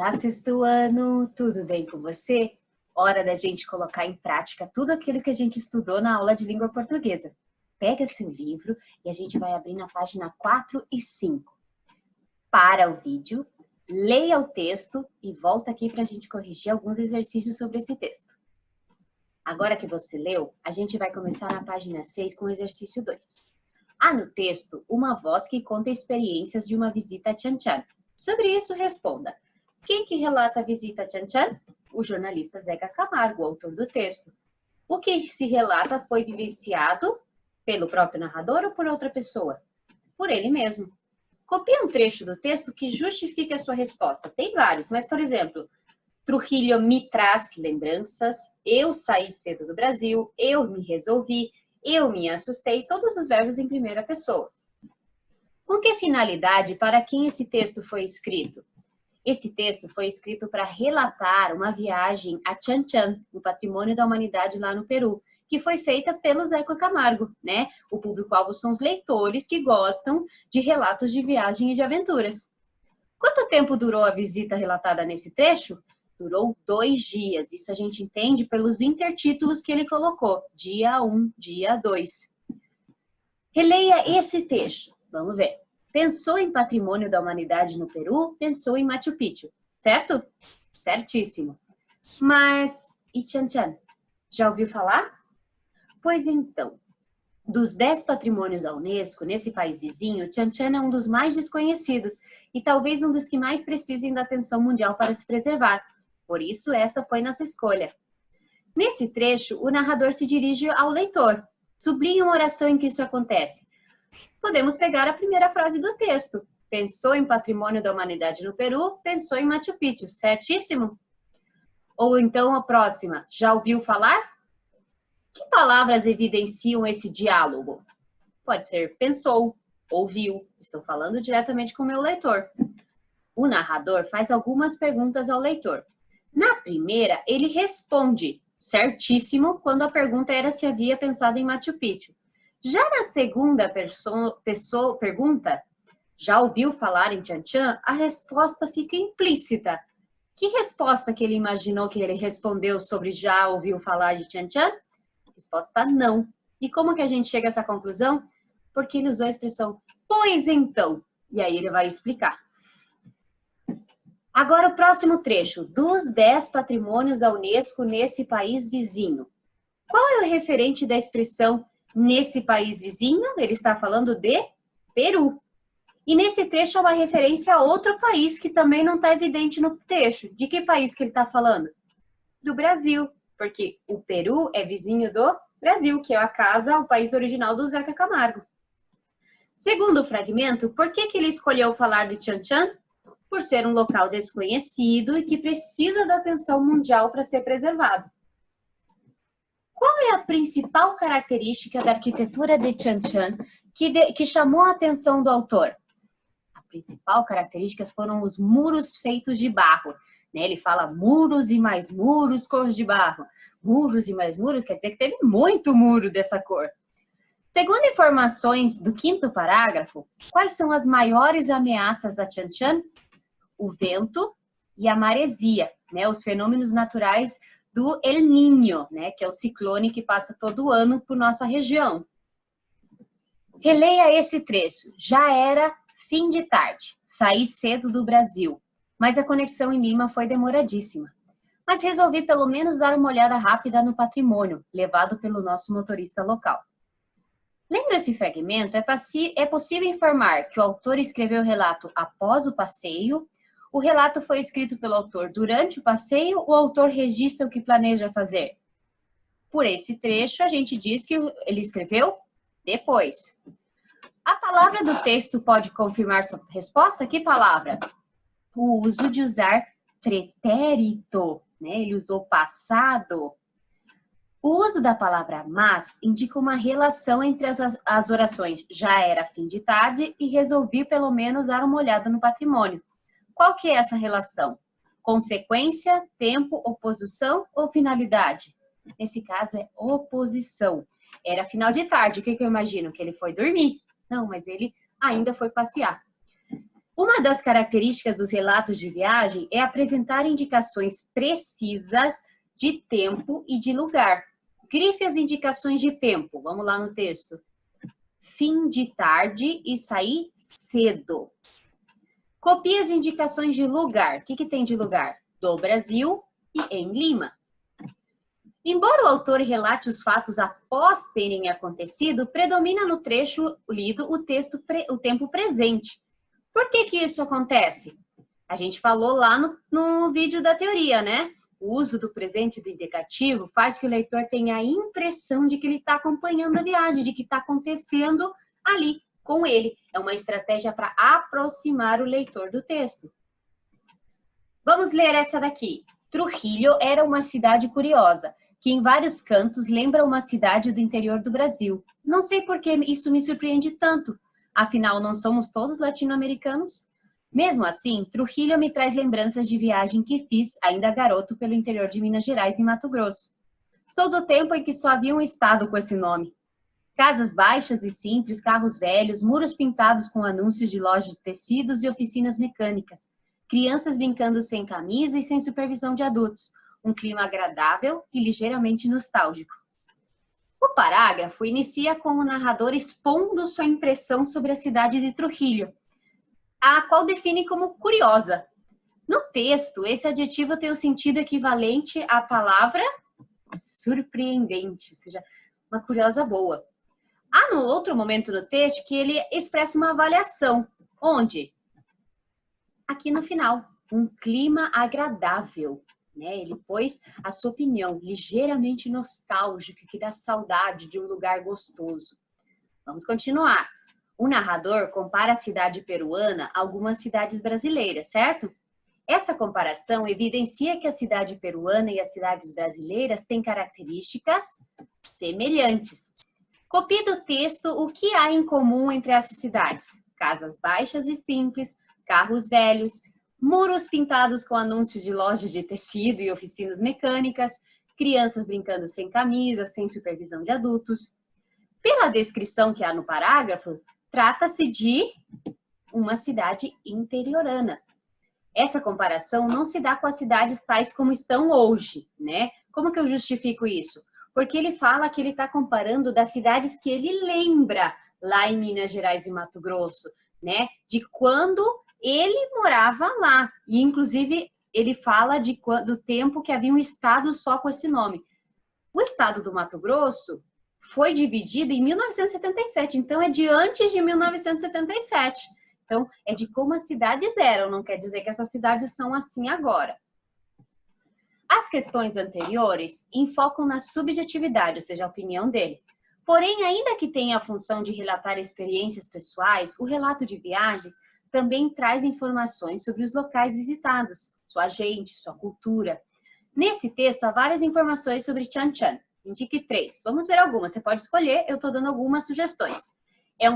Olá, sexto ano, tudo bem com você? Hora da gente colocar em prática tudo aquilo que a gente estudou na aula de língua portuguesa. Pega seu livro e a gente vai abrir na página 4 e 5. Para o vídeo, leia o texto e volta aqui para a gente corrigir alguns exercícios sobre esse texto. Agora que você leu, a gente vai começar na página 6 com o exercício 2. Há no texto uma voz que conta experiências de uma visita a Chan Chan. Sobre isso, responda. Quem que relata a visita a Chan Chan? O jornalista Zeca Camargo, o autor do texto. O que se relata foi vivenciado pelo próprio narrador ou por outra pessoa? Por ele mesmo. Copie um trecho do texto que justifique a sua resposta. Tem vários, mas, por exemplo, Trujillo me traz lembranças, eu saí cedo do Brasil, eu me resolvi, eu me assustei, todos os verbos em primeira pessoa. Com que finalidade e para quem esse texto foi escrito? Esse texto foi escrito para relatar uma viagem a Chan Chan, no Patrimônio da Humanidade lá no Peru, que foi feita pelo Zeca Camargo, né? O público-alvo são os leitores que gostam de relatos de viagem e de aventuras. Quanto tempo durou a visita relatada nesse trecho? Durou 2 dias. Isso a gente entende pelos intertítulos que ele colocou. Dia 1, dia 2. Releia esse texto. Vamos ver. Pensou em Patrimônio da Humanidade no Peru, pensou em Machu Picchu, certo? Certíssimo. Mas, e Chan Chan? Já ouviu falar? Pois então, dos 10 patrimônios da Unesco, nesse país vizinho, Chan Chan é um dos mais desconhecidos e talvez um dos que mais precisem da atenção mundial para se preservar. Por isso, essa foi nossa escolha. Nesse trecho, o narrador se dirige ao leitor. Sublinhe uma oração em que isso acontece. Podemos pegar a primeira frase do texto. Pensou em Patrimônio da Humanidade no Peru, pensou em Machu Picchu, certíssimo? Ou então a próxima, já ouviu falar? Que palavras evidenciam esse diálogo? Pode ser pensou, ouviu, estou falando diretamente com o meu leitor. O narrador faz algumas perguntas ao leitor. Na primeira, ele responde, certíssimo, quando a pergunta era se havia pensado em Machu Picchu. Já na segunda pergunta, já ouviu falar em Chan Chan? A resposta fica implícita. Que resposta que ele imaginou que ele respondeu sobre já ouviu falar de Chan Chan? Resposta não. E como que a gente chega a essa conclusão? Porque ele usou a expressão, pois então. E aí ele vai explicar. Agora o próximo trecho. Dos 10 patrimônios da Unesco nesse país vizinho. Qual é o referente da expressão nesse país vizinho? Ele está falando de Peru. E nesse trecho é uma referência a outro país que também não está evidente no trecho. De que país que ele está falando? Do Brasil, porque o Peru é vizinho do Brasil, que é a casa, o país original do Zeca Camargo. Segundo o fragmento, por que ele escolheu falar de Chan Chan? Por ser um local desconhecido e que precisa da atenção mundial para ser preservado. Qual é a principal característica da arquitetura de Chan Chan que chamou a atenção do autor? A principal característica foram os muros feitos de barro. Ele fala muros e mais muros, cores de barro. Muros e mais muros quer dizer que teve muito muro dessa cor. Segundo informações do 5º parágrafo, quais são as maiores ameaças a Chan Chan? O vento e a maresia, os fenômenos naturais do El Niño, que é o ciclone que passa todo ano por nossa região. Releia esse trecho. Já era fim de tarde. Saí cedo do Brasil, mas a conexão em Lima foi demoradíssima. Mas resolvi pelo menos dar uma olhada rápida no patrimônio, levado pelo nosso motorista local. Lendo esse fragmento, é possível informar que o autor escreveu o relato após o passeio. O relato foi escrito pelo autor durante o passeio, o autor registra o que planeja fazer. Por esse trecho, a gente diz que ele escreveu depois. A palavra do texto pode confirmar sua resposta? Que palavra? O uso de usar pretérito, ele usou passado. O uso da palavra mas indica uma relação entre as orações já era fim de tarde e resolvi pelo menos dar uma olhada no patrimônio. Qual que é essa relação? Consequência, tempo, oposição ou finalidade? Nesse caso é oposição. Era final de tarde, o que eu imagino? Que ele foi dormir. Não, mas ele ainda foi passear. Uma das características dos relatos de viagem é apresentar indicações precisas de tempo e de lugar. Grife as indicações de tempo. Vamos lá no texto. Fim de tarde e sair cedo. Copie as indicações de lugar. O que tem de lugar? Do Brasil e em Lima. Embora o autor relate os fatos após terem acontecido, predomina no trecho lido o tempo presente. Por que isso acontece? A gente falou lá no vídeo da teoria, né? O uso do presente do indicativo faz que o leitor tenha a impressão de que ele está acompanhando a viagem, de que está acontecendo ali com ele. É uma estratégia para aproximar o leitor do texto. Vamos ler essa daqui. Trujillo era uma cidade curiosa, que em vários cantos lembra uma cidade do interior do Brasil. Não sei por que isso me surpreende tanto. Afinal, não somos todos latino-americanos? Mesmo assim, Trujillo me traz lembranças de viagem que fiz, ainda garoto, pelo interior de Minas Gerais e Mato Grosso. Sou do tempo em que só havia um estado com esse nome. Casas baixas e simples, carros velhos, muros pintados com anúncios de lojas de tecidos e oficinas mecânicas. Crianças brincando sem camisa e sem supervisão de adultos. Um clima agradável e ligeiramente nostálgico. O parágrafo inicia com o narrador expondo sua impressão sobre a cidade de Trujillo, a qual define como curiosa. No texto, esse adjetivo tem o sentido equivalente à palavra surpreendente, ou seja, uma curiosa boa. Há no outro momento no texto que ele expressa uma avaliação. Onde? Aqui no final, um clima agradável. Né? Ele pôs a sua opinião, ligeiramente nostálgica, que dá saudade de um lugar gostoso. Vamos continuar. O narrador compara a cidade peruana a algumas cidades brasileiras, certo? Essa comparação evidencia que a cidade peruana e as cidades brasileiras têm características semelhantes. Copie do texto o que há em comum entre essas cidades. Casas baixas e simples, carros velhos, muros pintados com anúncios de lojas de tecido e oficinas mecânicas, crianças brincando sem camisa, sem supervisão de adultos. Pela descrição que há no parágrafo, trata-se de uma cidade interiorana. Essa comparação não se dá com as cidades tais como estão hoje, né? Como que eu justifico isso? Porque ele fala que ele está comparando das cidades que ele lembra lá em Minas Gerais e Mato Grosso, né? De quando ele morava lá. E, inclusive, ele fala do tempo que havia um estado só com esse nome. O estado do Mato Grosso foi dividido em 1977, então é de antes de 1977. Então, é de como as cidades eram, não quer dizer que essas cidades são assim agora. As questões anteriores enfocam na subjetividade, ou seja, a opinião dele. Porém, ainda que tenha a função de relatar experiências pessoais, o relato de viagens também traz informações sobre os locais visitados, sua gente, sua cultura. Nesse texto, há várias informações sobre Chan Chan. Indique 3. Vamos ver algumas. Você pode escolher, eu estou dando algumas sugestões. É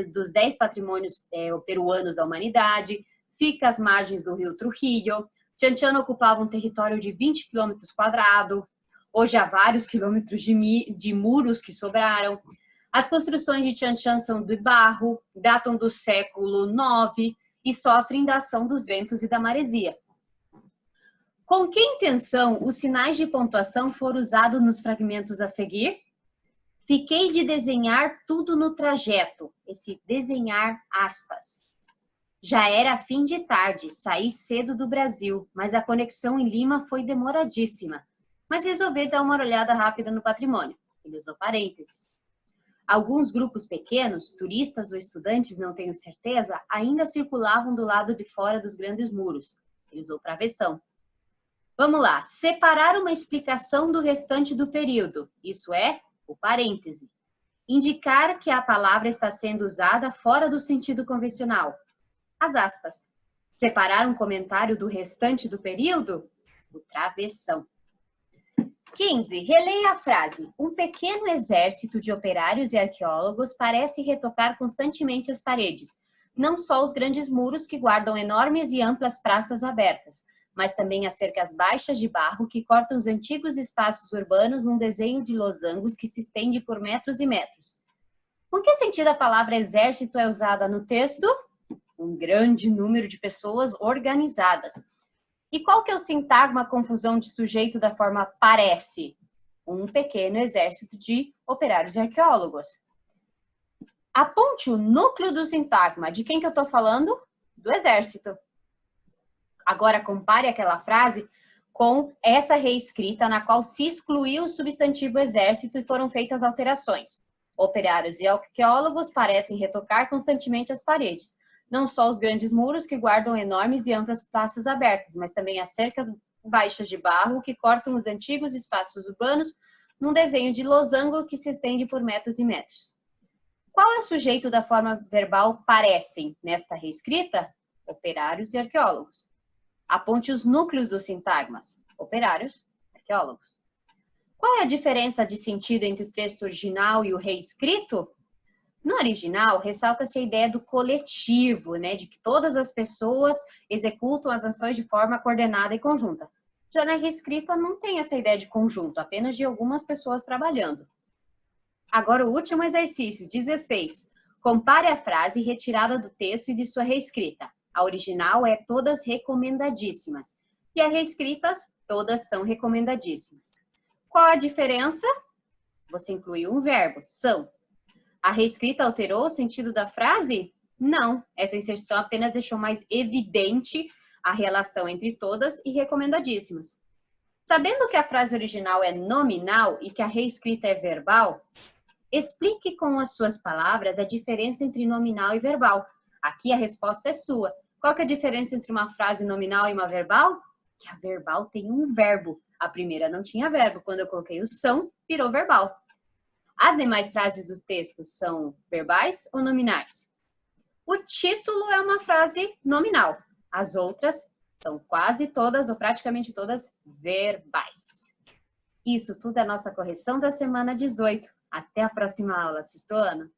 dos 10 patrimônios peruanos da humanidade, fica às margens do rio Trujillo. Chan Chan ocupava um território de 20 quilômetros quadrados. Hoje há vários quilômetros de muros que sobraram. As construções de Chan Chan são de barro, datam do século IX e sofrem da ação dos ventos e da maresia. Com que intenção os sinais de pontuação foram usados nos fragmentos a seguir? Fiquei de desenhar tudo no trajeto. Esse desenhar aspas. Já era fim de tarde, saí cedo do Brasil, mas a conexão em Lima foi demoradíssima. Mas resolvi dar uma olhada rápida no patrimônio. Ele usou parênteses. Alguns grupos pequenos, turistas ou estudantes, não tenho certeza, ainda circulavam do lado de fora dos grandes muros. Ele usou travessão. Vamos lá. Separar uma explicação do restante do período. Isso é o parêntese. Indicar que a palavra está sendo usada fora do sentido convencional. As aspas. Separar um comentário do restante do período? O travessão. 15. Releia a frase. Um pequeno exército de operários e arqueólogos parece retocar constantemente as paredes. Não só os grandes muros que guardam enormes e amplas praças abertas, mas também as cercas baixas de barro que cortam os antigos espaços urbanos num desenho de losangos que se estende por metros e metros. Com que sentido a palavra exército é usada no texto? um grande número de pessoas organizadas. E qual que é o sintagma confusão de sujeito da forma parece? Um pequeno exército de operários e arqueólogos. Aponte o núcleo do sintagma. De quem que eu estou falando? Do exército. Agora compare aquela frase com essa reescrita na qual se excluiu o substantivo exército e foram feitas alterações. Operários e arqueólogos parecem retocar constantemente as paredes. Não só os grandes muros que guardam enormes e amplas praças abertas, mas também as cercas baixas de barro que cortam os antigos espaços urbanos num desenho de losango que se estende por metros e metros. Qual é o sujeito da forma verbal parecem nesta reescrita? Operários e arqueólogos. Aponte os núcleos dos sintagmas. Operários, arqueólogos. Qual é a diferença de sentido entre o texto original e o reescrito? No original, ressalta-se a ideia do coletivo, né, de que todas as pessoas executam as ações de forma coordenada e conjunta. Já na reescrita não tem essa ideia de conjunto, apenas de algumas pessoas trabalhando. Agora o último exercício, 16. Compare a frase retirada do texto e de sua reescrita. A original é todas recomendadíssimas e a reescritas todas são recomendadíssimas. Qual a diferença? Você incluiu um verbo, são. A reescrita alterou o sentido da frase? Não, essa inserção apenas deixou mais evidente a relação entre todas e recomendadíssimas. Sabendo que a frase original é nominal e que a reescrita é verbal, explique com as suas palavras a diferença entre nominal e verbal. Aqui a resposta é sua. Qual que é a diferença entre uma frase nominal e uma verbal? Que a verbal tem um verbo. A primeira não tinha verbo. Quando eu coloquei o são, virou verbal. As demais frases do texto são verbais ou nominais? O título é uma frase nominal. As outras são quase todas ou praticamente todas verbais. Isso tudo é a nossa correção da semana 18. Até a próxima aula. Sexto ano.